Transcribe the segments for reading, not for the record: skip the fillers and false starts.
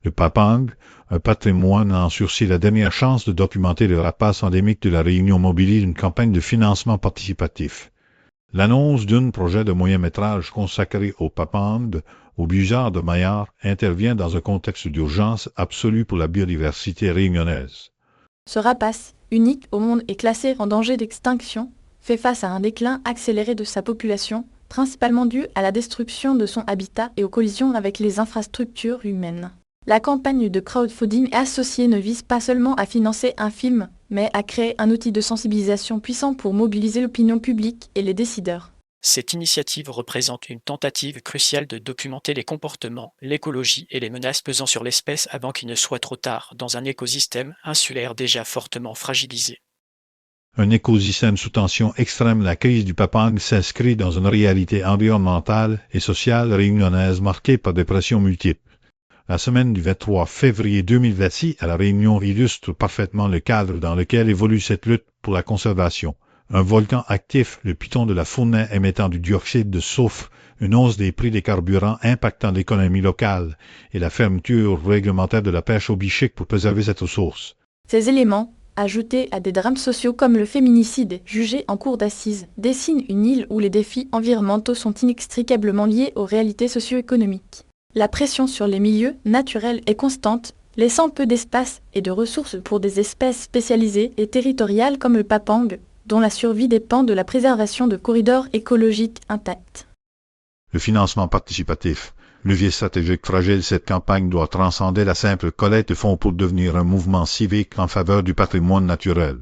Le Papang, un patrimoine en sursis la dernière chance de documenter le rapace endémique de la Réunion mobilise une campagne de financement participatif. L'annonce d'un projet de moyen-métrage consacré au Papang, au busard de Maillard, intervient dans un contexte d'urgence absolue pour la biodiversité réunionnaise. Ce rapace, unique au monde et classé en danger d'extinction, fait face à un déclin accéléré de sa population, principalement dû à la destruction de son habitat et aux collisions avec les infrastructures humaines. La campagne de crowdfunding associée ne vise pas seulement à financer un film, mais à créer un outil de sensibilisation puissant pour mobiliser l'opinion publique et les décideurs. Cette initiative représente une tentative cruciale de documenter les comportements, l'écologie et les menaces pesant sur l'espèce avant qu'il ne soit trop tard dans un écosystème insulaire déjà fortement fragilisé. Un écosystème sous tension extrême, la crise du Papang s'inscrit dans une réalité environnementale et sociale réunionnaise marquée par des pressions multiples. La semaine du 23 février 2026 à La Réunion illustre parfaitement le cadre dans lequel évolue cette lutte pour la conservation. Un volcan actif, le piton de la Fournaise émettant du dioxyde de soufre, une hausse des prix des carburants impactant l'économie locale et la fermeture réglementaire de la pêche au bichic pour préserver cette ressource. Ces éléments, ajoutés à des drames sociaux comme le féminicide jugé en cour d'assises, dessinent une île où les défis environnementaux sont inextricablement liés aux réalités socio-économiques. La pression sur les milieux naturels est constante, laissant peu d'espace et de ressources pour des espèces spécialisées et territoriales comme le papang, dont la survie dépend de la préservation de corridors écologiques intacts. Le financement participatif. Levier stratégique fragile, cette campagne doit transcender la simple collecte de fonds pour devenir un mouvement civique en faveur du patrimoine naturel.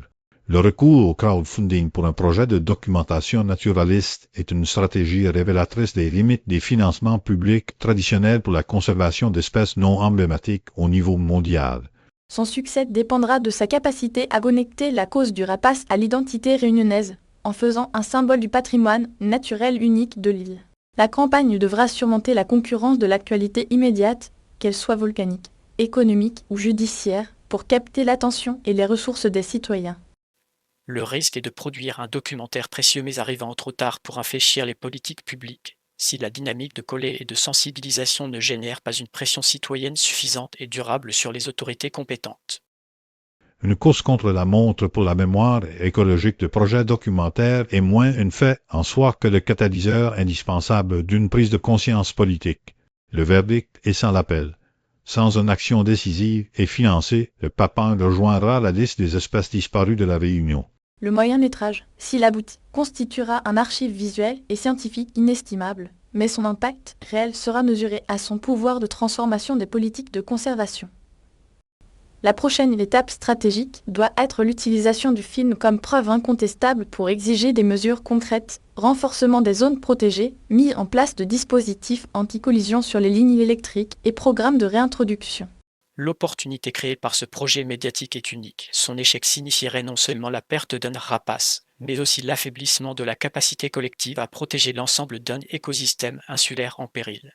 Le recours au crowdfunding pour un projet de documentation naturaliste est une stratégie révélatrice des limites des financements publics traditionnels pour la conservation d'espèces non emblématiques au niveau mondial. Son succès dépendra de sa capacité à connecter la cause du rapace à l'identité réunionnaise, en faisant un symbole du patrimoine naturel unique de l'île. La campagne devra surmonter la concurrence de l'actualité immédiate, qu'elle soit volcanique, économique ou judiciaire, pour capter l'attention et les ressources des citoyens. Le risque est de produire un documentaire précieux mais arrivant trop tard pour infléchir les politiques publiques, si la dynamique de collecte et de sensibilisation ne génère pas une pression citoyenne suffisante et durable sur les autorités compétentes. Une course contre la montre pour la mémoire écologique de projets documentaires est moins un fait en soi que le catalyseur indispensable d'une prise de conscience politique. Le verdict est sans l'appel. Sans une action décisive et financée, le Papang rejoindra la liste des espèces disparues de la Réunion. Le moyen-métrage, s'il aboutit, constituera un archive visuel et scientifique inestimable, mais son impact réel sera mesuré à son pouvoir de transformation des politiques de conservation. La prochaine étape stratégique doit être l'utilisation du film comme preuve incontestable pour exiger des mesures concrètes, renforcement des zones protégées, mise en place de dispositifs anti-collision sur les lignes électriques et programmes de réintroduction. L'opportunité créée par ce projet médiatique est unique. Son échec signifierait non seulement la perte d'un rapace, mais aussi l'affaiblissement de la capacité collective à protéger l'ensemble d'un écosystème insulaire en péril.